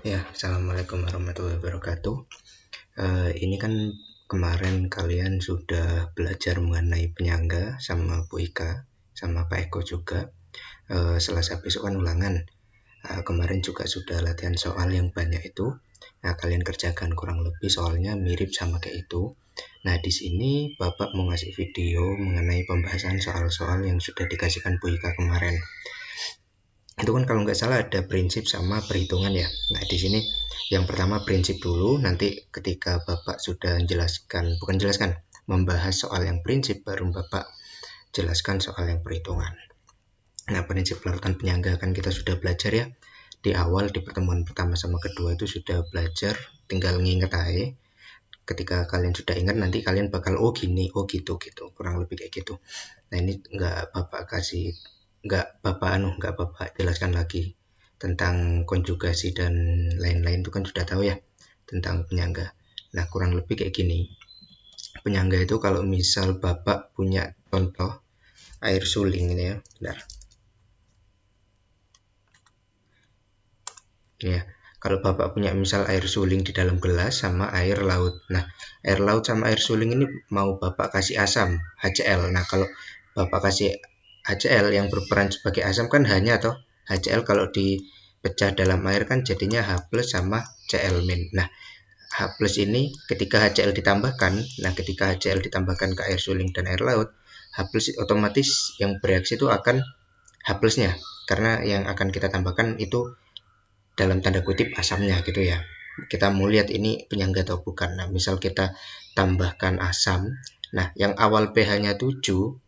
Ya, assalamualaikum warahmatullahi wabarakatuh. Ini kan kemarin kalian sudah belajar mengenai penyangga sama Bu Ika, sama Pak Eko juga. Selasa besok kan ulangan. Kemarin juga sudah latihan soal yang banyak itu. Nah, kalian kerjakan kurang lebih soalnya mirip sama kayak itu. Nah, di sini Bapak mau ngasih video mengenai pembahasan soal-soal yang sudah dikasihkan Bu Ika kemarin. Itu kan kalau nggak salah ada prinsip sama perhitungan ya. Nah, di sini yang pertama prinsip dulu, nanti ketika Bapak sudah membahas soal yang prinsip, baru Bapak jelaskan soal yang perhitungan. Nah, prinsip larutan penyangga kan kita sudah belajar ya. Di awal di pertemuan pertama sama kedua itu sudah belajar, tinggal nginget aja. Ketika kalian sudah ingat nanti kalian bakal oh gini, oh gitu gitu, kurang lebih kayak gitu. Nah, ini nggak Bapak jelaskan lagi tentang konjugasi dan lain-lain, itu kan sudah tahu ya tentang penyangga. Nah, kurang lebih kayak gini. Penyangga itu kalau misal Bapak punya contoh air suling ini ya, bentar. Ya, kalau Bapak punya misal air suling di dalam gelas sama air laut. Nah, air laut sama air suling ini mau Bapak kasih asam, HCl. Nah, kalau Bapak kasih HCl yang berperan sebagai asam kan hanya atau HCl kalau dipecah dalam air kan jadinya H+ sama Cl-. Nah, H+ ini ketika ketika HCl ditambahkan ke air suling dan air laut, H+ otomatis yang bereaksi itu akan H+-nya karena yang akan kita tambahkan itu dalam tanda kutip asamnya gitu ya. Kita mau lihat ini penyangga atau bukan. Nah, misal kita tambahkan asam. Nah, yang awal pH-nya 7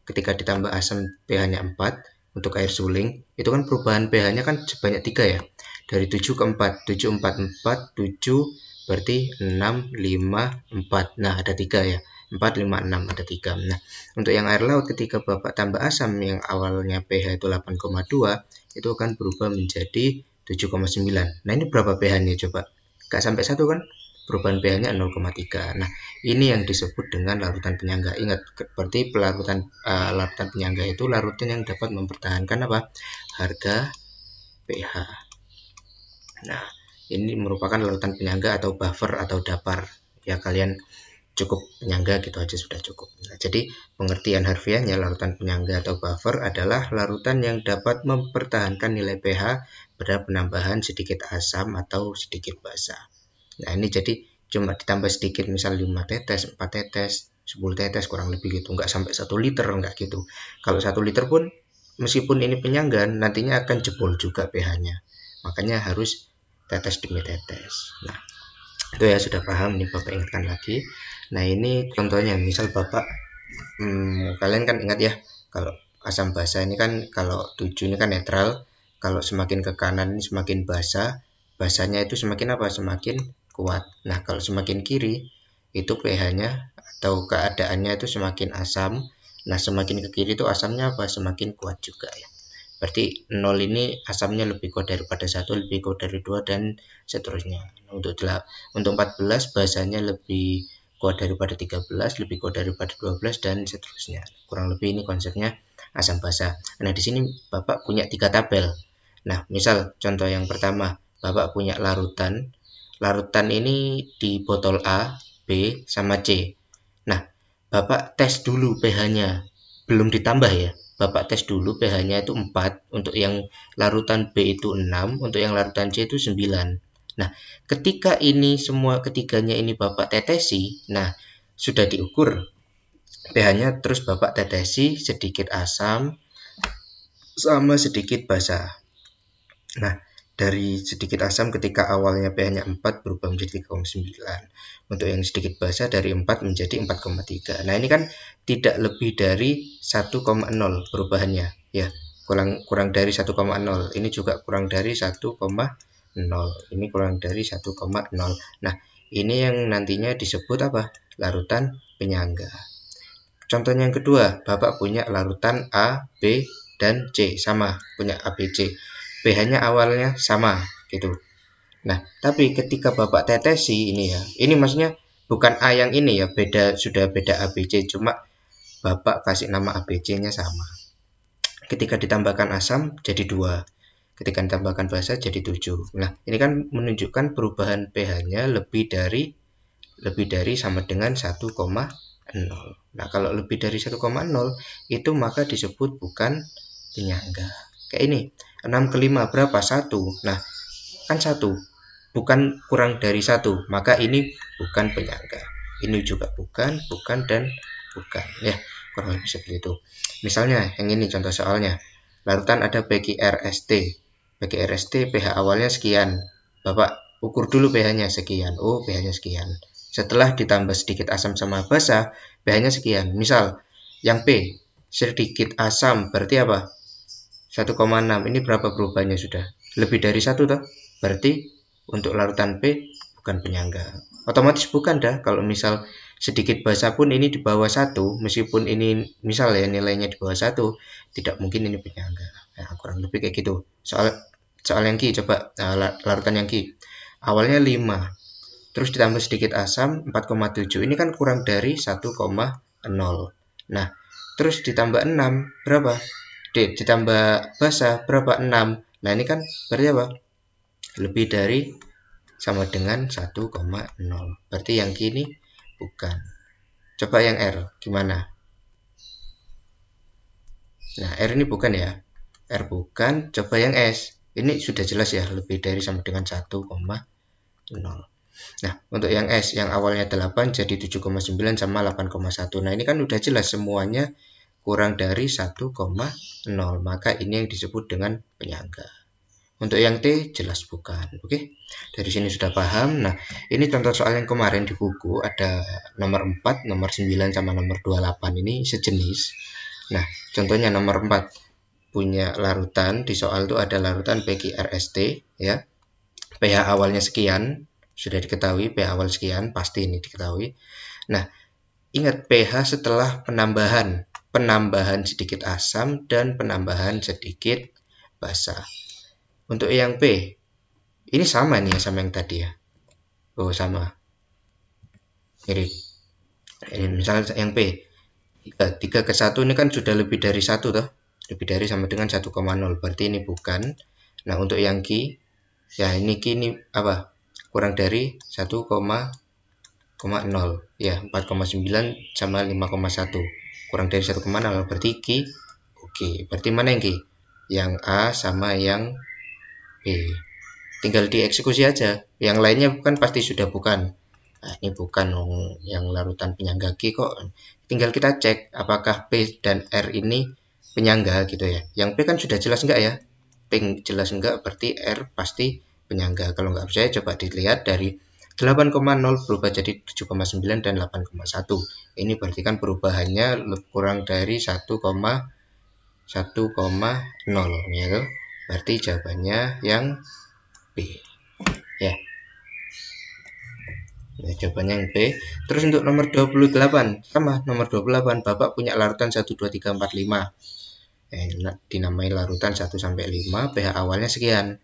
ketika ditambah asam pH-nya 4 untuk air suling, itu kan perubahan pH-nya kan sebanyak 3 ya. Dari 7 ke 4, 7 4 4, 7 berarti 6 5 4. Nah, ada 3 ya. 4 5 6 ada 3. Nah, untuk yang air laut ketika Bapak tambah asam yang awalnya pH itu 8,2 itu akan berubah menjadi 7,9. Nah, ini berapa pH-nya coba? Nggak sampai 1 kan? Perubahan pH-nya 0,3. Nah, ini yang disebut dengan larutan penyangga. Ingat, berarti larutan penyangga itu larutan yang dapat mempertahankan apa? Harga pH. Nah, ini merupakan larutan penyangga atau buffer atau dapar. Ya, kalian cukup penyangga gitu aja sudah cukup. Nah, jadi pengertian harfiahnya larutan penyangga atau buffer adalah larutan yang dapat mempertahankan nilai pH pada penambahan sedikit asam atau sedikit basa. Nah, ini jadi cuma ditambah sedikit, misal 5 tetes, 4 tetes, 10 tetes kurang lebih gitu. Nggak sampai 1 liter, nggak gitu. Kalau 1 liter pun meskipun ini penyangga nantinya akan jebol juga pH-nya. Makanya harus tetes demi tetes. Nah, itu ya sudah paham, nih Bapak ingatkan lagi. Nah, ini contohnya misal Bapak kalian kan ingat ya, kalau asam basa ini kan kalau 7 ini kan netral, kalau semakin ke kanan ini semakin basa, basanya itu semakin apa? Semakin kuat. Nah, kalau semakin kiri itu pH-nya atau keadaannya itu semakin asam. Nah, semakin ke kiri itu asamnya apa? Semakin kuat juga ya. Berarti 0 ini asamnya lebih kuat daripada 1, lebih kuat dari 2 dan seterusnya. Untuk 14 basanya lebih kuat daripada 13, lebih kuat daripada 12 dan seterusnya. Kurang lebih ini konsepnya asam basa. Nah, di sini Bapak punya 3 tabel. Nah, misal contoh yang pertama, Bapak punya larutan. Larutan ini di botol A, B, sama C. Nah, Bapak tes dulu pH-nya. Belum ditambah ya. Bapak tes dulu pH-nya itu 4, untuk yang larutan B itu 6, untuk yang larutan C itu 9. Nah, ketika ini semua ketiganya ini Bapak tetesi, nah sudah diukur pH-nya, terus Bapak tetesi sedikit asam sama sedikit basa. Nah, dari sedikit asam ketika awalnya pH-nya 4 berubah menjadi 3,9. Untuk yang sedikit basa dari 4 menjadi 4,3. Nah, ini kan tidak lebih dari 1,0 perubahannya ya. Kurang dari 1,0. Ini juga kurang dari 1,0. Ini kurang dari 1,0. Nah, ini yang nantinya disebut apa? Larutan penyangga. Contohnya yang kedua, Bapak punya larutan A, B, dan C, sama, punya A, B, C. pH-nya awalnya sama gitu. Nah, tapi ketika Bapak tetesi ini ya, ini maksudnya bukan A yang ini ya, sudah beda A, B, C, cuma Bapak kasih nama A, B, C-nya sama. Ketika ditambahkan asam jadi 2. Ketika ditambahkan basa jadi 7. Nah, ini kan menunjukkan perubahan pH-nya lebih dari sama dengan 1,0. Nah, kalau lebih dari 1,0 itu maka disebut bukan penyangga. Kayak ini, 6 ke 5 berapa? 1. Nah, kan 1, bukan kurang dari 1, maka ini bukan penyangga. Ini juga bukan, dan bukan. Ya, kurang lebih seperti itu. Misalnya, yang ini contoh soalnya. Larutan ada PGRST. PGRST pH awalnya sekian. Bapak ukur dulu pH-nya sekian. Oh, pH-nya sekian. Setelah ditambah sedikit asam sama basa, pH-nya sekian. Misal, yang P sedikit asam berarti apa? 1,6. Ini berapa perubahannya sudah? Lebih dari 1 toh? Berarti untuk larutan P bukan penyangga. Otomatis bukan dah. Kalau misal sedikit basa pun ini di bawah 1, meskipun ini misal ya nilainya di bawah 1, tidak mungkin ini penyangga. Nah, kurang lebih kayak gitu. Soal yang Ki, coba larutan yang Ki. Awalnya 5, terus ditambah sedikit asam 4,7. Ini kan kurang dari 1,0. Nah, terus ditambah 6 berapa? Ditambah basa berapa? 6. Nah, ini kan berarti apa? Lebih dari sama dengan 1,0. Berarti yang kini bukan. Coba yang R gimana? Nah, R ini bukan ya. R bukan. Coba yang S. Ini sudah jelas ya, lebih dari sama dengan 1,0. Nah, untuk yang S yang awalnya 8 jadi 7,9 sama 8,1. Nah, ini kan udah jelas semuanya kurang dari 1,0. Maka ini yang disebut dengan penyangga. Untuk yang T jelas bukan. Oke. Dari sini sudah paham. Nah, ini contoh soal yang kemarin di buku ada nomor 4, nomor 9 sama nomor 28 ini sejenis. Nah, contohnya nomor 4 punya larutan, di soal itu ada larutan PGRST ya. pH awalnya sekian, sudah diketahui pH awal sekian, pasti ini diketahui. Nah, ingat pH setelah penambahan sedikit asam dan penambahan sedikit basa. Untuk yang P, ini sama nih ya sama yang tadi ya. Oh, sama. Mirip. Ini misalnya yang P, 3 ke 1 ini kan sudah lebih dari 1 toh. Lebih dari sama dengan 1,0. Berarti ini bukan. Nah, untuk yang Q, ya ini Q ini apa? Kurang dari 1,0. Ya, 4,9 sama 5,1. Kurang dari 1,0 berarti Q. Oke, berarti mana yang Q? Yang A sama yang B. Tinggal dieksekusi aja. Yang lainnya kan pasti sudah bukan. Nah, ini bukan yang larutan penyangga Q kok. Tinggal kita cek apakah P dan R ini penyangga gitu ya. Yang P kan sudah jelas enggak ya? P jelas enggak, berarti R pasti penyangga. Kalau nggak percaya coba dilihat dari 8,0 berubah jadi 7,9 dan 8,1. Ini berarti kan perubahannya kurang dari 1,0 ya tuh. Berarti jawabannya yang B ya. Nah, jawabannya yang B. Terus untuk nomor 28 sama nomor 28 Bapak punya larutan 1 2 3 4 5. Dinamai larutan 1 sampai 5, pH awalnya sekian.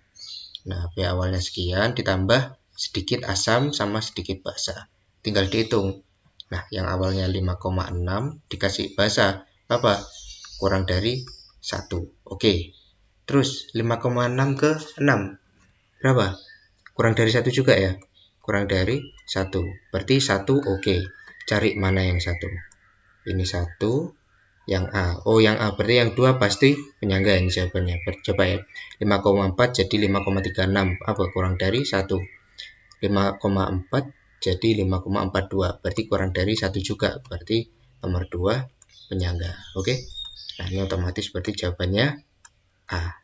Nah, pH awalnya sekian ditambah sedikit asam sama sedikit basa. Tinggal dihitung. Nah, yang awalnya 5,6 dikasih basa apa? Kurang dari 1. Oke. Terus 5,6 ke 6 berapa? Kurang dari 1 juga ya? Kurang dari 1. Berarti 1 oke. Cari mana yang 1? Ini 1, yang A. Oh, yang A berarti yang 2 pasti penyangga ini jawabannya. Coba ya. 5,4 jadi 5,36. Apa kurang dari 1? 5,4 jadi 5,42. Berarti kurang dari 1 juga. Berarti nomor 2 penyangga. Oke. Nah, ini otomatis berarti jawabannya A.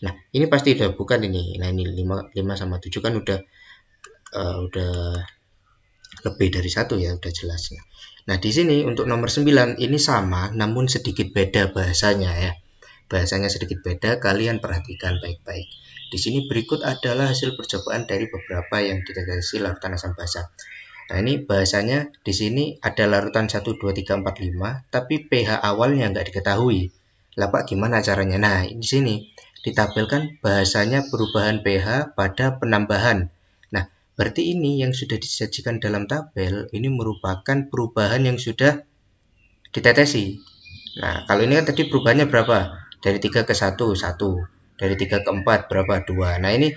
Nah, ini pasti udah bukan ini. Nah, ini 5 sama 7 kan udah lebih dari 1 ya, udah jelas. Nah, di sini untuk nomor 9 ini sama namun sedikit beda bahasanya ya. Bahasanya sedikit beda, kalian perhatikan baik-baik. Di sini berikut adalah hasil percobaan dari beberapa yang dideteksi larutan asam basa. Nah, ini bahasanya di sini ada larutan 1 2 3 4 5, tapi pH awalnya nggak diketahui. Lah Pak, gimana caranya? Nah, di sini ditampilkan bahasanya perubahan pH pada penambahan. Nah, berarti ini yang sudah disajikan dalam tabel ini merupakan perubahan yang sudah ditetesi. Nah, kalau ini kan tadi perubahannya berapa? Dari 3 ke 1, 1. Dari 3 ke 4 berapa? 2. Nah, ini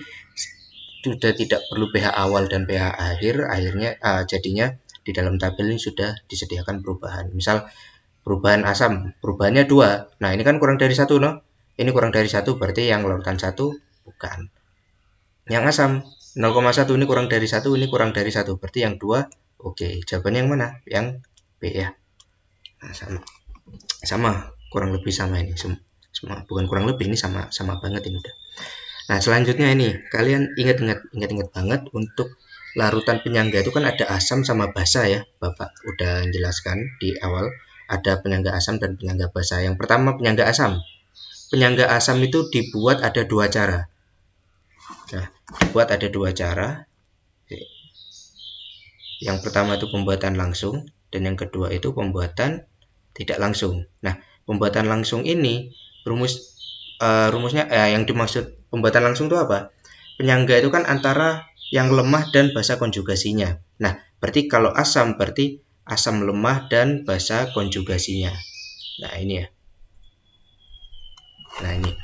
sudah tidak perlu pH awal dan pH akhir, akhirnya jadinya di dalam tabel ini sudah disediakan perubahan. Misal perubahan asam, perubahannya 2. Nah, ini kan kurang dari 1, no? Ini kurang dari 1, berarti yang larutan 1 bukan. Yang asam 0,1 ini kurang dari 1, ini kurang dari 1, berarti yang 2 oke. Jawabannya yang mana? Yang B ya. Nah, sama kurang lebih sama ini semua, bukan kurang lebih, ini sama banget ini udah. Nah, selanjutnya ini kalian ingat banget untuk larutan penyangga itu kan ada asam sama basa ya. Bapak udah jelaskan di awal ada penyangga asam dan penyangga basa. Yang pertama penyangga asam. Penyangga asam itu dibuat ada 2 cara. Nah, dibuat ada 2 cara. Yang pertama itu pembuatan langsung dan yang kedua itu pembuatan tidak langsung. Nah, pembuatan langsung ini rumusnya yang dimaksud pembuatan langsung itu apa? Penyangga itu kan antara yang lemah dan basa konjugasinya. Nah, berarti kalau asam berarti asam lemah dan basa konjugasinya. Nah, ini ya. Nah, ini.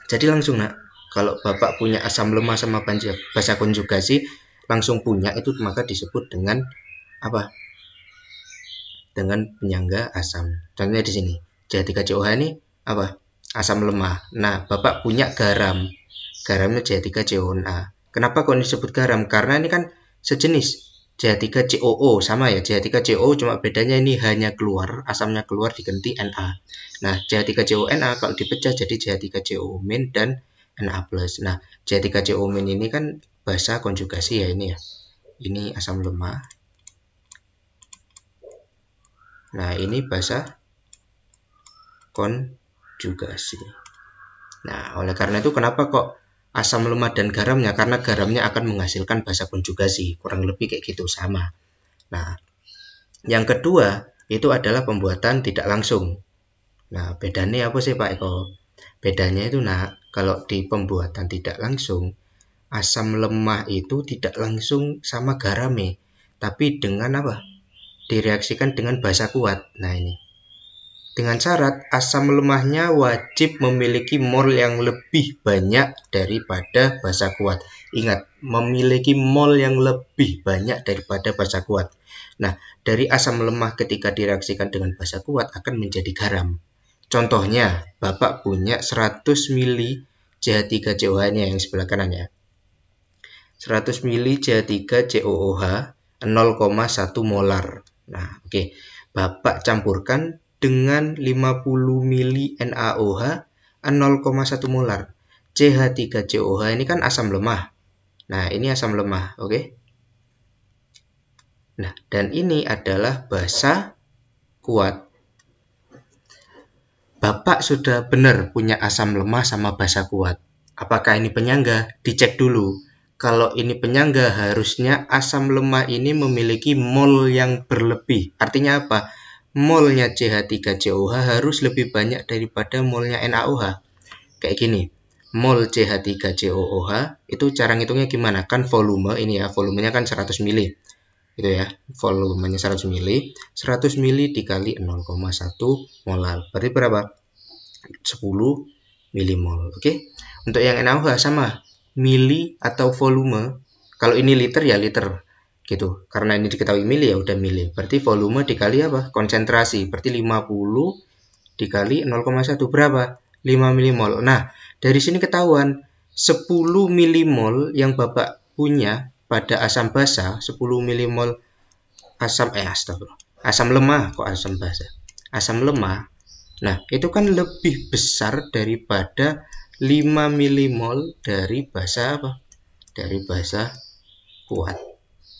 Jadi langsung, Nak, kalau Bapak punya asam lemah sama basa konjugasi langsung punya, itu maka disebut dengan apa? Dengan penyangga asam. Contohnya di sini. CH3COH ini apa? Asam lemah. Nah, Bapak punya garam. Garamnya CH3CONA. Kenapa kok disebut garam? Karena ini kan sejenis. CH3COO sama ya, CH3CO, cuma bedanya ini hanya keluar, asamnya keluar diganti Na. Nah, CH3CONA kalau dipecah jadi CH3CO- dan Na+. Nah, CH3CO- ini kan basa konjugasi ya ini ya. Ini asam lemah. Nah, ini basa konjugasi. Nah, oleh karena itu kenapa kok asam lemah dan garamnya? Karena garamnya akan menghasilkan basa konjugasi. Kurang lebih kayak gitu, sama. Nah, yang kedua itu adalah pembuatan tidak langsung. Nah, bedanya apa sih Pak Eko? Bedanya itu, nah, kalau di pembuatan tidak langsung, asam lemah itu tidak langsung sama garamnya, tapi dengan apa? Direaksikan dengan basa kuat. Nah, ini. Dengan syarat asam lemahnya wajib memiliki mol yang lebih banyak daripada basa kuat. Ingat, memiliki mol yang lebih banyak daripada basa kuat. Nah, dari asam lemah ketika direaksikan dengan basa kuat akan menjadi garam. Contohnya, Bapak punya 100 ml CH3COH ini yang sebelah kanan ya. 100 ml CH3COOH 0,1 molar. Nah, oke. Bapak campurkan dengan 50 ml NaOH 0,1 molar. CH3COH ini kan asam lemah. Nah, ini asam lemah, oke? Nah, dan ini adalah basa kuat. Bapak sudah benar punya asam lemah sama basa kuat. Apakah ini penyangga? Dicek dulu. Kalau ini penyangga, harusnya asam lemah ini memiliki mol yang berlebih. Artinya apa? Molnya CH3COH harus lebih banyak daripada molnya NaOH. Kayak gini. Mol CH3COOH itu cara ngitungnya gimana? Kan volume ini ya, volumenya kan 100 ml. Itu ya, volumenya 100 ml. 100 ml dikali 0,1 molar. Berarti berapa? 10 milimol. Oke. Untuk yang NaOH sama, mili atau volume. Kalau ini liter ya liter gitu. Karena ini diketahui mili ya udah mili. Berarti volume dikali apa? Konsentrasi. Berarti 50 dikali 0,1 berapa? 5 milimol. Nah, dari sini ketahuan 10 milimol yang Bapak punya pada asam basa, 10 milimol asam asam lemah, kok asam basa? Asam lemah. Nah, itu kan lebih besar daripada 5 milimol dari basa apa? Dari basa kuat.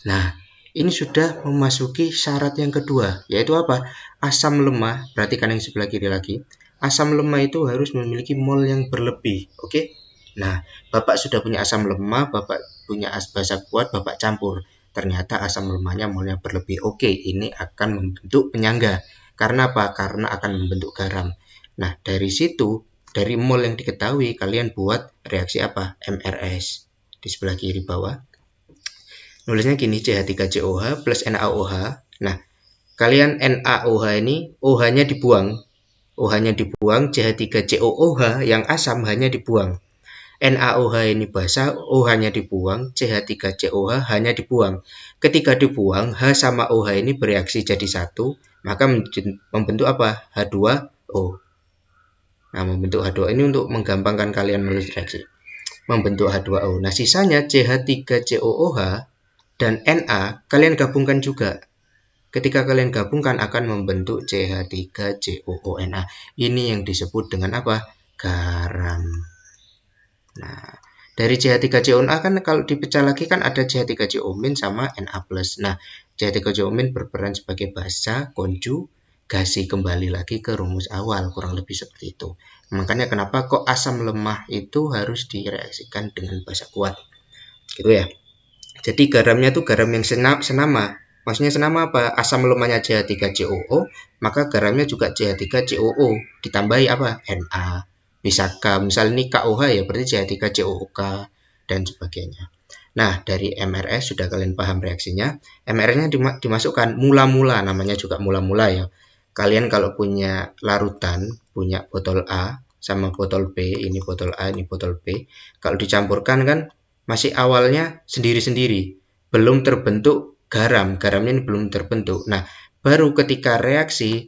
Nah, ini sudah memasuki syarat yang kedua, yaitu apa? Asam lemah, perhatikan yang sebelah kiri lagi. Asam lemah itu harus memiliki mol yang berlebih, oke? Nah, Bapak sudah punya asam lemah, Bapak punya basa kuat, Bapak campur. Ternyata asam lemahnya molnya berlebih. Oke, ini akan membentuk penyangga. Karena apa? Karena akan membentuk garam. Nah, dari situ, dari mol yang diketahui, kalian buat reaksi apa? MRS. Di sebelah kiri bawah. Nulisnya gini, CH3COH plus NaOH. Nah, kalian NaOH ini, OH-nya dibuang. OH-nya dibuang, CH3COOH yang asam hanya dibuang. NaOH ini basa, OH-nya dibuang, CH3COH hanya dibuang. Ketika dibuang, H sama OH ini bereaksi jadi satu, maka membentuk apa? H2O. Nah, membentuk H2O ini untuk menggampangkan kalian menulis reaksi. Membentuk H2O. Nah, sisanya CH3COOH dan Na kalian gabungkan juga. Ketika kalian gabungkan akan membentuk CH3COONA. Ini yang disebut dengan apa? Garam. Nah, dari CH3COONA kan kalau dipecah lagi kan ada CH3CO- sama Na+. Nah, CH3CO- berperan sebagai basa konjugasi, kembali lagi ke rumus awal, kurang lebih seperti itu. Makanya kenapa kok asam lemah itu harus direaksikan dengan basa kuat. Gitu ya. Jadi garamnya tuh garam yang senama. Maksudnya senama apa? Asam lemahnya CH3COO, maka garamnya juga CH3COO. Ditambahi apa? Na. Bisa K. Misal ini KOH ya, berarti CH3COOK dan sebagainya. Nah, dari MRS sudah kalian paham reaksinya. MRS-nya dimasukkan mula-mula, namanya juga mula-mula ya. Kalian kalau punya larutan, punya botol A sama botol B, ini botol A, ini botol B. Kalau dicampurkan kan masih awalnya sendiri-sendiri, belum terbentuk garamnya ini belum terbentuk. Nah, baru ketika reaksi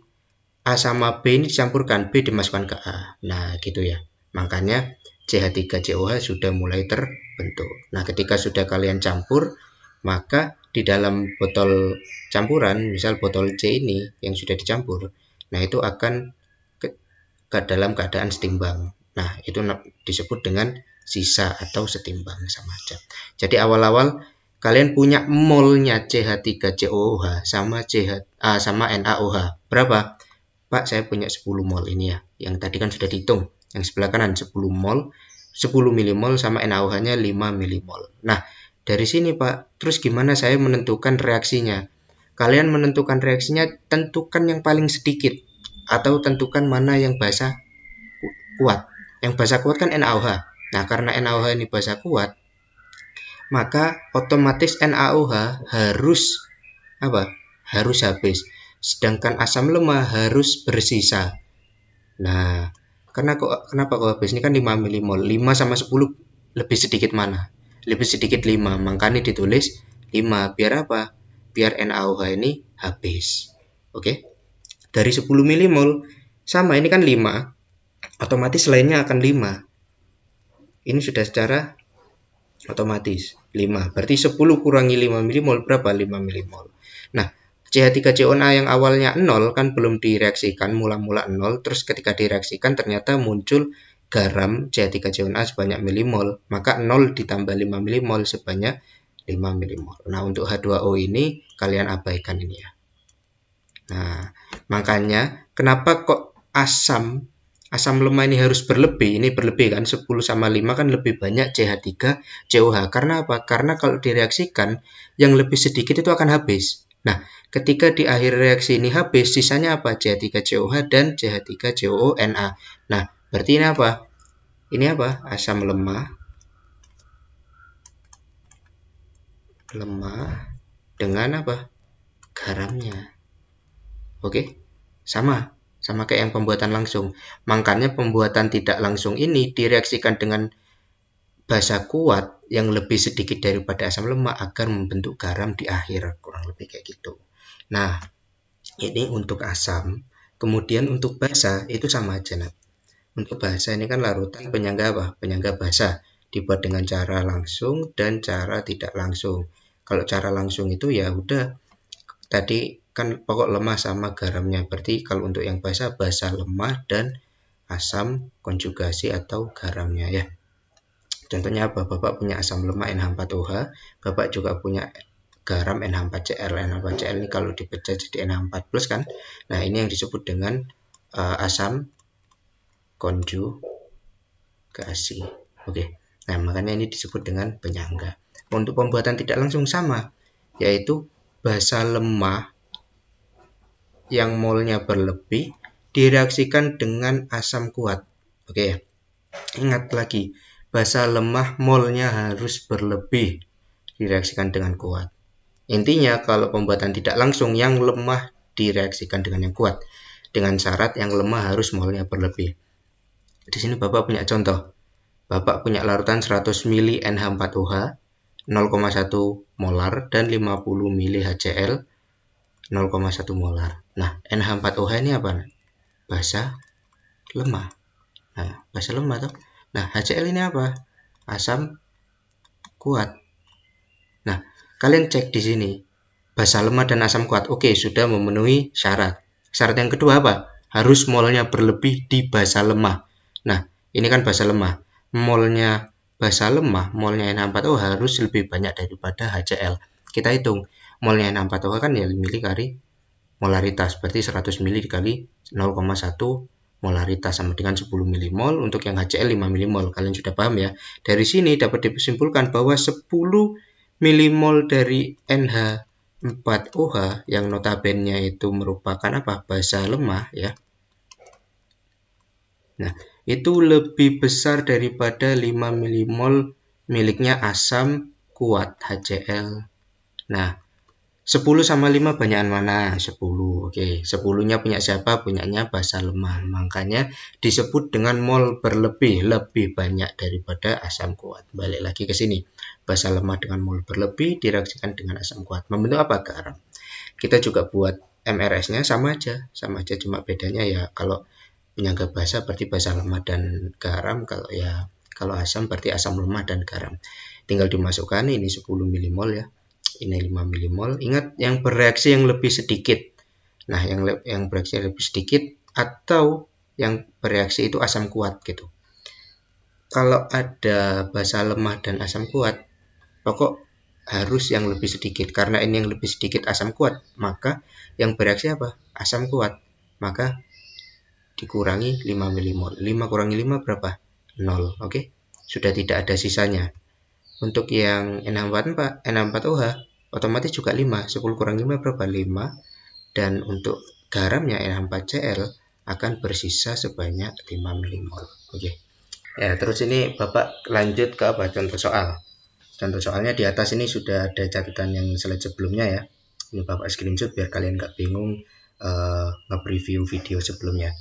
A sama B ini dicampurkan, B dimasukkan ke A. Nah, gitu ya. Makanya CH3COH sudah mulai terbentuk. Nah, ketika sudah kalian campur, maka di dalam botol campuran, misal botol C ini yang sudah dicampur, nah itu akan ke dalam keadaan setimbang. Nah, itu disebut dengan sisa atau setimbang, sama aja. Jadi awal-awal kalian punya molnya CH3COOH sama sama NaOH. Berapa? Pak, saya punya 10 mol ini ya. Yang tadi kan sudah dihitung. Yang sebelah kanan 10 mol, 10 milimol sama NaOH-nya 5 milimol. Nah, dari sini Pak, terus gimana saya menentukan reaksinya? Kalian menentukan reaksinya, tentukan yang paling sedikit atau tentukan mana yang basa kuat. Yang basa kuat kan NaOH. Nah, karena NaOH ini basa kuat, maka otomatis NaOH harus apa? Harus habis. Sedangkan asam lemah harus bersisa. Nah, kenapa kok habis? Ini kan 5 milimol. 5 sama 10 lebih sedikit mana? Lebih sedikit 5. Makanya ditulis 5. Biar apa? Biar NaOH ini habis. Oke? Dari 10 milimol sama ini kan 5. Otomatis lainnya akan 5. Ini sudah secara otomatis 5. Berarti 10 kurangi 5 milimol berapa? 5 milimol. Nah, CH3CONA yang awalnya 0 kan belum direaksikan, mula-mula 0, terus ketika direaksikan ternyata muncul garam CH3CONA sebanyak milimol, maka 0 ditambah 5 milimol sebanyak 5 milimol. Nah, untuk H2O ini kalian abaikan ini ya. Nah, makanya kenapa kok asam lemah ini harus berlebih? Ini berlebih kan, 10 sama 5 kan lebih banyak CH3COH. Karena apa? Karena kalau direaksikan yang lebih sedikit itu akan habis. Nah, ketika di akhir reaksi ini habis, sisanya apa? CH3COH dan CH3COONA. Nah, berarti ini apa? Ini apa? Asam lemah dengan apa? Garamnya. Oke? Sama kayak yang pembuatan langsung. Makanya pembuatan tidak langsung ini direaksikan dengan basa kuat yang lebih sedikit daripada asam lemah agar membentuk garam di akhir, kurang lebih kayak gitu. Nah, ini untuk asam. Kemudian untuk basa itu sama aja. Nah, untuk basa ini kan larutan penyangga apa? Penyangga basa dibuat dengan cara langsung dan cara tidak langsung. Kalau cara langsung itu ya udah tadi kan pokok lemah sama garamnya. Berarti kalau untuk yang basa lemah dan asam konjugasi atau garamnya ya. Contohnya apa? Bapak punya asam lemah NH4OH, Bapak juga punya garam NH4Cl. NH4Cl ini kalau dipecah jadi NH4+ kan. Nah, ini yang disebut dengan asam konjugasi. Oke. Nah, makanya ini disebut dengan penyangga. Untuk pembuatan tidak langsung sama, yaitu basa lemah yang molnya berlebih direaksikan dengan asam kuat. Oke, ingat lagi, basa lemah molnya harus berlebih direaksikan dengan kuat. Intinya kalau pembuatan tidak langsung yang lemah direaksikan dengan yang kuat. dengan syarat yang lemah harus molnya berlebih. Di sini Bapak punya contoh. Bapak punya larutan 100 mili NH4OH 0,1 molar dan 50 mili HCl 0,1 molar. Nah, NH4OH ini apa? Basa lemah. Nah, basa lemah tuh. Nah, HCl ini apa? Asam kuat. Nah, kalian cek di sini. Basa lemah dan asam kuat. Oke, sudah memenuhi syarat. Syarat yang kedua apa? Harus molnya berlebih di basa lemah. Nah, ini kan basa lemah. Molnya basa lemah, molnya NH4OH harus lebih banyak daripada HCl. Kita hitung. Molnya NH4OH kan ya mili kali molaritas. Berarti 100 mili dikali 0,1 molaritas sama dengan 10 milimol. Untuk yang HCl 5 milimol. Kalian sudah paham ya? Dari sini dapat disimpulkan bahwa 10 milimol dari NH4OH yang notabene itu merupakan apa? Basa lemah ya. Nah, itu lebih besar daripada 5 milimol miliknya asam kuat HCl. Nah, 10 sama 5 banyakan mana? 10. Oke, 10-nya punya siapa? Punyanya basa lemah. Makanya disebut dengan mol berlebih, lebih banyak daripada asam kuat. Balik lagi ke sini. Basa lemah dengan mol berlebih direaksikan dengan asam kuat. Membentuk apa? Garam. Kita juga buat MRS-nya sama aja cuma bedanya ya kalau penyangga basa berarti basa lemah dan garam, kalau asam berarti asam lemah dan garam. Tinggal dimasukkan ini 10 milimol ya. Ini 5 milimol. Ingat yang bereaksi yang lebih sedikit. Nah, yang bereaksi lebih sedikit atau yang bereaksi itu asam kuat gitu. Kalau ada basa lemah dan asam kuat, pokok harus yang lebih sedikit. Karena ini yang lebih sedikit asam kuat, maka yang bereaksi apa? Asam kuat. Maka dikurangi 5 milimol. 5 kurangi 5 berapa? 0. Oke. Sudah tidak ada sisanya. Untuk yang NH4OH otomatis juga 5. 10 kurang 5 berapa? 5. Dan untuk garamnya NH4Cl akan bersisa sebanyak 5 milimol. Oke. Ya, terus ini Bapak lanjut ke apa? Contoh soal. Contoh soalnya di atas ini sudah ada catatan yang slide sebelumnya ya. Ini Bapak screenshot biar kalian nggak bingung nge-preview video sebelumnya.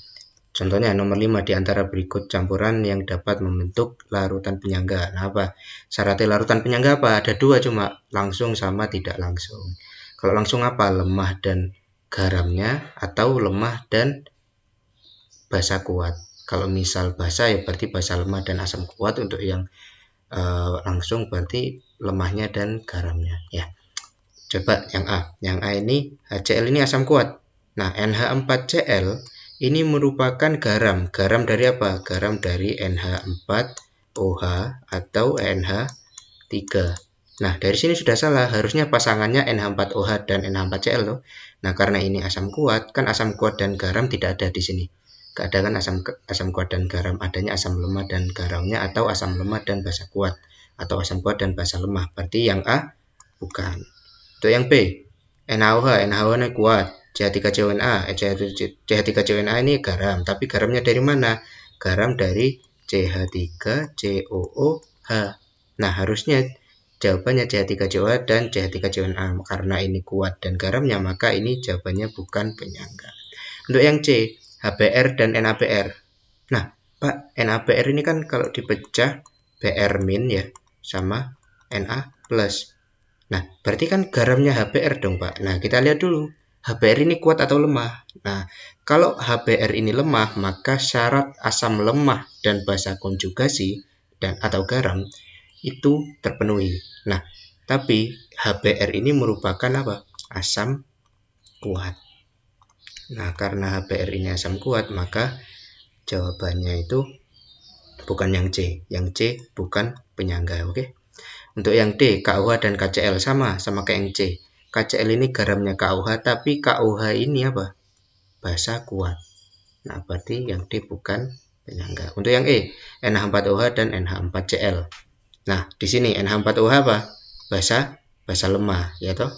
Contohnya nomor 5 di antara berikut campuran yang dapat membentuk larutan penyangga. Nah, apa? Syarat larutan penyangga apa? Ada dua cuma, langsung sama tidak langsung. Kalau langsung apa? Lemah dan garamnya atau lemah dan basa kuat. Kalau misal basa ya berarti basa lemah dan asam kuat. Untuk yang langsung berarti lemahnya dan garamnya ya. Coba yang A. Yang A ini HCl ini asam kuat. Nah, NH4Cl ini merupakan garam. Garam dari apa? Garam dari NH4OH atau NH3. Nah, dari sini sudah salah. Harusnya pasangannya NH4OH dan NH4Cl loh. Nah, karena ini asam kuat, kan asam kuat dan garam tidak ada di sini. Gak ada kan asam kuat dan garam. Adanya asam lemah dan garamnya atau asam lemah dan basa kuat. Atau asam kuat dan basa lemah. Berarti yang A bukan. Untuk yang B, NaOH ini kuat. CH3CONA, CH3CONA ini garam, tapi garamnya dari mana? Garam dari CH3COOH. Nah, harusnya jawabannya CH3COH dan CH3CONA. Karena ini kuat dan garamnya, maka ini jawabannya bukan penyangga. Untuk yang C, HBr dan NaBr. Nah, Pak, NaBr ini kan kalau dipecah Br- ya sama Na+. Nah, berarti kan garamnya HBr dong, Pak. Nah, kita lihat dulu. HBr ini kuat atau lemah? Nah, kalau HBr ini lemah, maka syarat asam lemah dan basa konjugasi atau garam itu terpenuhi. Nah, tapi HBr ini merupakan apa? Asam kuat. Nah, karena HBr ini asam kuat, maka jawabannya itu bukan yang C. Yang C bukan penyangga, oke? Untuk yang D, KOH dan KCl sama kayak yang C. KCl ini garamnya KOH, tapi KOH ini apa? Basa kuat. Nah, berarti yang D bukan penyangga. Untuk yang E, NH4OH dan NH4Cl. Nah, di sini NH4OH apa? Basa lemah, ya toh?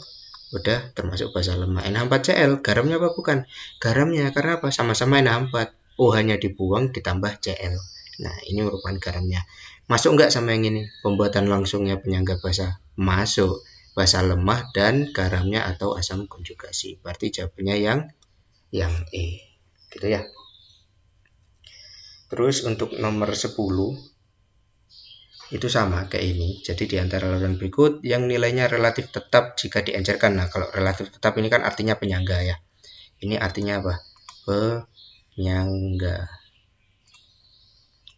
Udah termasuk basa lemah. NH4Cl garamnya apa? Bukan. Garamnya karena apa? Sama-sama NH4. OH-nya dibuang ditambah Cl. Nah, ini merupakan garamnya. Masuk nggak sama yang ini? Pembuatan langsungnya penyangga basa? Masuk. Basa lemah dan garamnya atau asam konjugasi. Berarti jawabannya yang E. gitu ya. Terus untuk nomor 10 itu sama kayak ini. Jadi di antara larutan berikut yang nilainya relatif tetap jika diencerkan. Nah, kalau relatif tetap ini kan artinya penyangga ya. Ini artinya apa? Penyangga.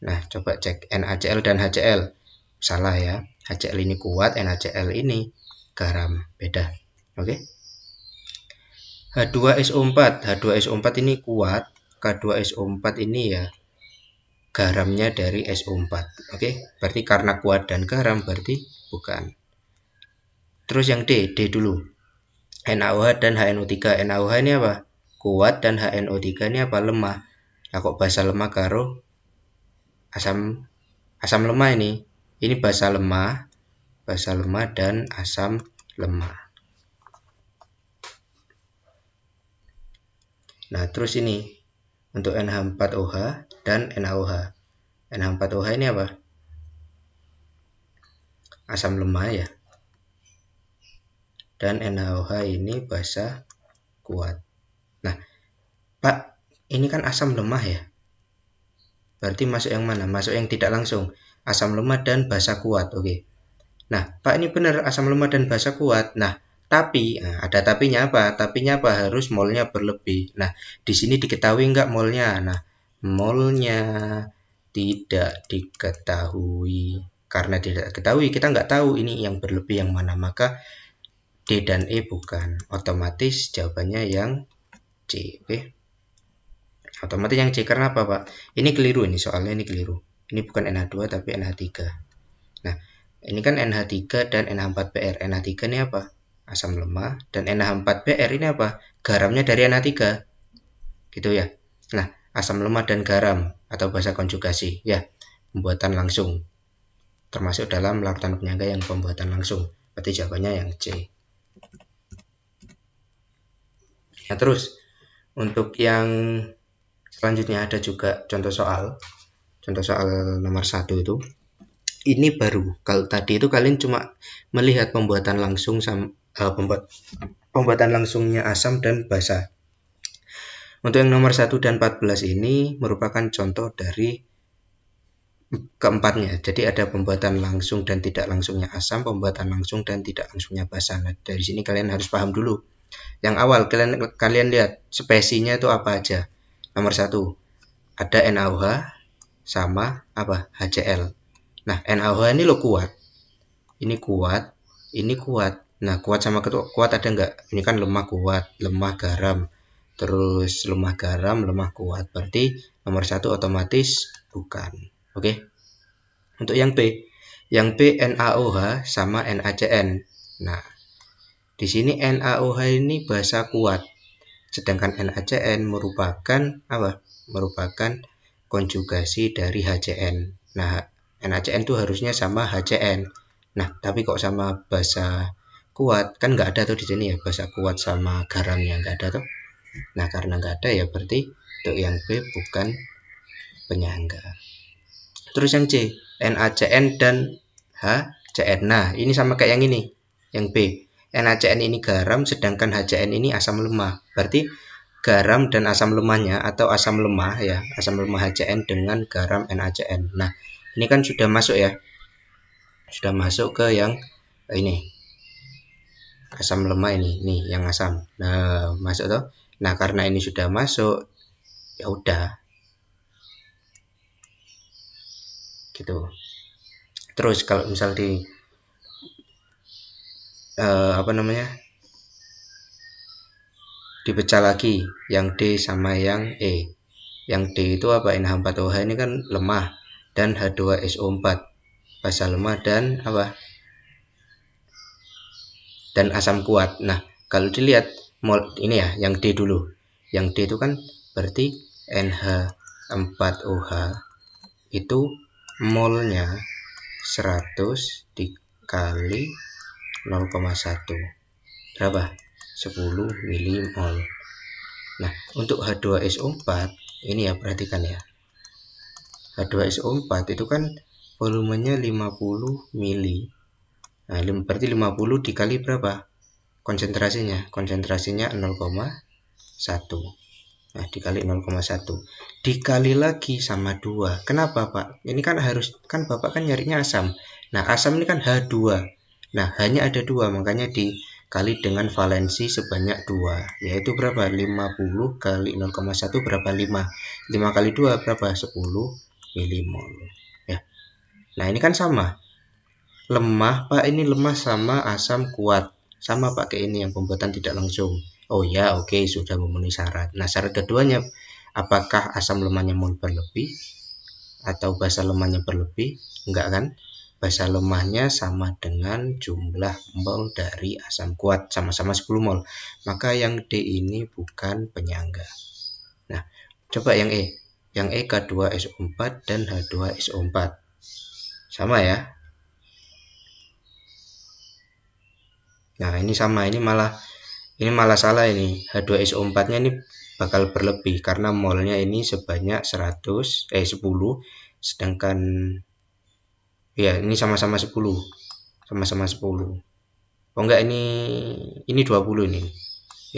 Nah, coba cek NaCl dan HCl. Salah ya. HCl ini kuat, NaCl ini garam. Beda. Oke. H2SO4. H2SO4 ini kuat. K2SO4 ini ya garamnya dari SO4. Oke, berarti karena kuat dan garam berarti bukan. Terus yang D dulu. NaOH dan HNO3. NaOH ini apa? Kuat, dan HNO3 ini apa? Lemah. Nah, kok basa lemah karo asam lemah ini? Ini basa lemah dan asam lemah. Nah, terus ini untuk NH4OH dan NaOH. NH4OH ini apa? Asam lemah ya. Dan NaOH ini basa kuat. Nah, Pak, ini kan asam lemah ya. Berarti masuk yang mana? Masuk yang tidak langsung. Asam lemah dan basa kuat. Oke. Nah, Pak, ini benar asam lemah dan basa kuat. Nah, ada tapinya apa? Tapinya apa? Harus molnya berlebih. Nah, di sini diketahui nggak molnya? Nah, molnya tidak diketahui. Karena tidak diketahui, kita nggak tahu ini yang berlebih yang mana. Maka D dan E bukan. Otomatis jawabannya yang C. Oke. Otomatis yang C. Karena apa, Pak? Ini keliru ini, soalnya ini keliru. Ini bukan NH2 tapi NH3. Nah, ini kan NH3 dan NH4Br. NH3 ini apa? Asam lemah. Dan NH4Br ini apa? Garamnya dari NH3. Gitu ya. Nah, asam lemah dan garam atau bahasa konjugasi ya, pembuatan langsung. Termasuk dalam larutan penyangga yang pembuatan langsung. Berarti jawabannya yang C. Nah, terus untuk yang selanjutnya ada juga contoh soal nomor 1 itu. Ini baru. Kalau tadi itu kalian cuma melihat pembuatan langsung pembuatan langsungnya asam dan basa. Untuk yang nomor 1 dan 14 ini merupakan contoh dari keempatnya. Jadi ada pembuatan langsung dan tidak langsungnya asam, pembuatan langsung dan tidak langsungnya basa. Nah, dari sini kalian harus paham dulu. Yang awal kalian lihat spesinya itu apa aja. Nomor 1 ada NaOH sama apa? HCl. Nah, NaOH ini lo kuat. Ini kuat, ini kuat. Nah, kuat sama kuat ada nggak? Ini kan lemah kuat, lemah garam. Terus lemah garam, lemah kuat. Berarti nomor 1 otomatis bukan. Oke. Untuk yang B NaOH sama NaCN. Nah, di sini NaOH ini basa kuat. Sedangkan NaCN merupakan apa? Merupakan konjugasi dari HCN. Nah, NaCN itu harusnya sama HCN. Nah, tapi kok sama basa kuat? Kan nggak ada tuh di sini ya, basa kuat sama garamnya nggak ada tuh. Nah, karena nggak ada ya berarti untuk yang B bukan penyangga. Terus yang C, NaCN dan HCN. Nah, ini sama kayak yang ini, yang B. NaCN ini garam, sedangkan HCN ini asam lemah. Berarti garam dan asam lemahnya atau asam lemah ya, asam lemah HCN dengan garam NaCN. Nah, ini kan sudah masuk ya. Sudah masuk ke yang ini. Asam lemah ini, nih yang asam. Nah, masuk tuh. Nah, karena ini sudah masuk, ya udah. Gitu. Terus kalau misal di dipecah lagi yang D sama yang E. Yang D itu apa? NH4OH ini kan lemah dan H2SO4 basa lemah dan apa? Dan asam kuat. Nah, kalau dilihat mol ini ya, yang D dulu. Yang D itu kan berarti NH4OH itu molnya 100 dikali 0,1. Berapa? 10 milimol. Nah, untuk H2SO4 ini ya, perhatikan ya. H2SO4 itu kan volumenya 50 mili. Nah, berarti 50 dikali berapa? Konsentrasinya 0,1. Nah, dikali 0,1. Dikali lagi sama 2. Kenapa, Pak? Ini kan Bapak kan nyarinya asam. Nah, asam ini kan H2. Nah, hanya ada 2, makanya dikali dengan valensi sebanyak 2. Yaitu berapa? 50 kali 0,1 berapa? 5. 5 kali 2 berapa? 10 milimol. Ya. Nah, ini kan sama. Lemah, Pak, ini lemah sama asam kuat. Sama pakai ini yang pembuatan tidak langsung. Oh ya, oke, sudah memenuhi syarat. Nah, syarat keduanya, apakah asam lemahnya mol berlebih atau basa lemahnya berlebih? Enggak kan? Basa lemahnya sama dengan jumlah mol dari asam kuat, sama-sama 10 mol. Maka yang D ini bukan penyangga. Nah, coba yang E. Yang E K2SO4 dan H2SO4. Sama ya? Nah, ini sama, ini malah salah ini. H2SO4-nya ini bakal berlebih karena molnya ini sebanyak 10, sedangkan ya ini sama-sama 10. Sama-sama 10. Oh enggak, ini 20 ini.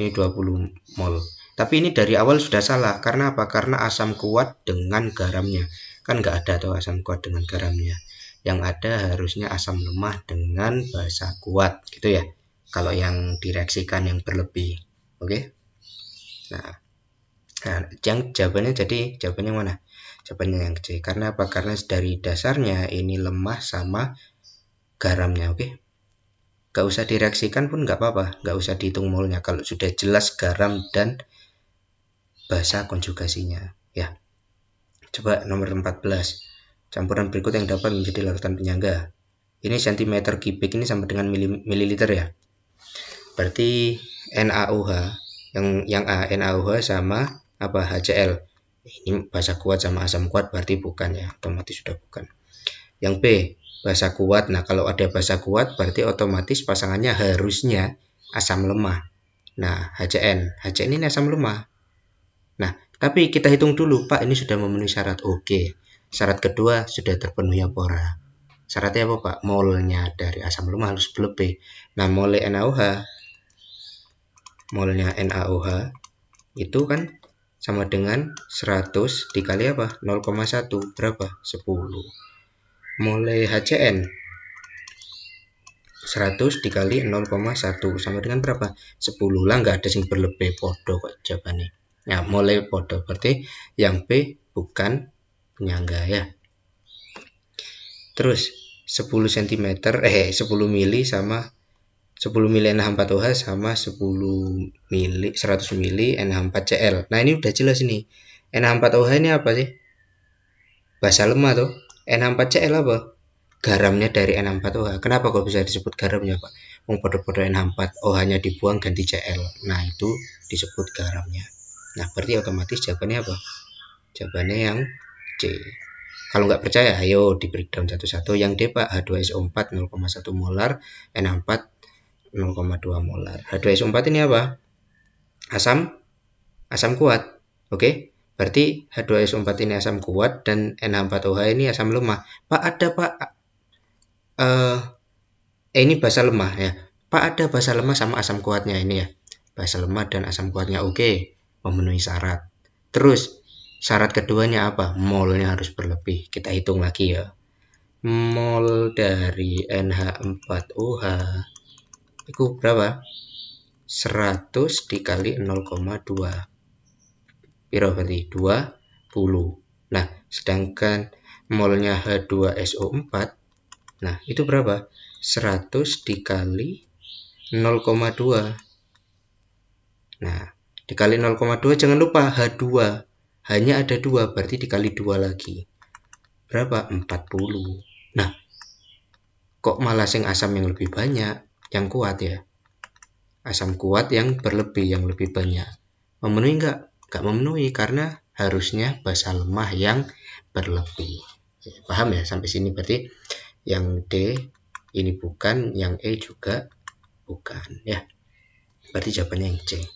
Ini 20 mol. Tapi ini dari awal sudah salah. Karena apa? Karena asam kuat dengan garamnya. Kan nggak ada tuh asam kuat dengan garamnya. Yang ada harusnya asam lemah dengan basa kuat, gitu ya. Kalau yang direaksikan yang berlebih. Oke. Nah, yang jawabannya mana? Jawabannya yang C. Karena apa? Karena dari dasarnya ini lemah sama garamnya, oke? Gak usah direaksikan pun nggak apa-apa, nggak usah dihitung molnya kalau sudah jelas garam dan basa konjugasinya, ya. Coba nomor 14. Campuran berikut yang dapat menjadi larutan penyangga. Ini cm kubik ini sama dengan mililiter ya. Berarti NaOH yang A NaOH sama apa HCl. Ini basa kuat sama asam kuat berarti bukan ya, otomatis sudah bukan. Yang B basa kuat. Nah, kalau ada basa kuat berarti otomatis pasangannya harusnya asam lemah. Nah, HCN ini asam lemah. Nah, tapi kita hitung dulu, Pak, ini sudah memenuhi syarat. Oke. Syarat kedua sudah terpenuhi apa ora? Syaratnya apa, Pak? Molnya dari asam lemah harus berlebih. Nah, molnya NaOH itu kan sama dengan 100 dikali apa? 0,1 berapa? 10. Molnya HCN 100 dikali 0,1 sama dengan berapa? 10 lah, nggak ada yang berlebih, podo kok jawabannya. Nah, mulai podo berarti yang B bukan penyangga ya. Terus 10 cm 10 mili sama 10 mili NH4OH sama 10 mili 100 mili NH4Cl. Nah, ini udah jelas ini. NH4OH ini apa sih? Basa lemah tuh. NH4Cl apa? Garamnya dari NH4OH. Kenapa kok bisa disebut garamnya, Pak? Podo-podo NH4, OH-nya dibuang ganti Cl. Nah, itu disebut garamnya. Nah, berarti otomatis jawabannya apa? Jawabannya yang C. Kalau nggak percaya, ayo di breakdown satu-satu. Yang D, Pak, H2SO4 0,1 molar, NH4 0,2 molar. H2SO4 ini apa? Asam kuat. Oke? Berarti H2SO4 ini asam kuat dan NH4OH ini asam lemah. Pak, ada, Pak. Ini basa lemah ya. Pak, ada basa lemah sama asam kuatnya ini ya. Basa lemah dan asam kuatnya oke, memenuhi syarat. Terus syarat keduanya apa? Molnya harus berlebih. Kita hitung lagi ya. Mol dari NH4OH itu berapa? 100 dikali 0,2. Piro berarti? 20. Nah, sedangkan molnya H2SO4, nah itu berapa? 100 dikali 0,2. Nah, dikali 0,2 jangan lupa H2. Hanya ada 2, berarti dikali 2 lagi. Berapa? 40. Nah, kok malah sing asam yang lebih banyak, yang kuat ya? Asam kuat yang berlebih, yang lebih banyak. Memenuhi enggak? Enggak memenuhi karena harusnya basa lemah yang berlebih. Paham ya sampai sini? Berarti yang D ini bukan, yang E juga bukan ya. Berarti jawabannya yang C.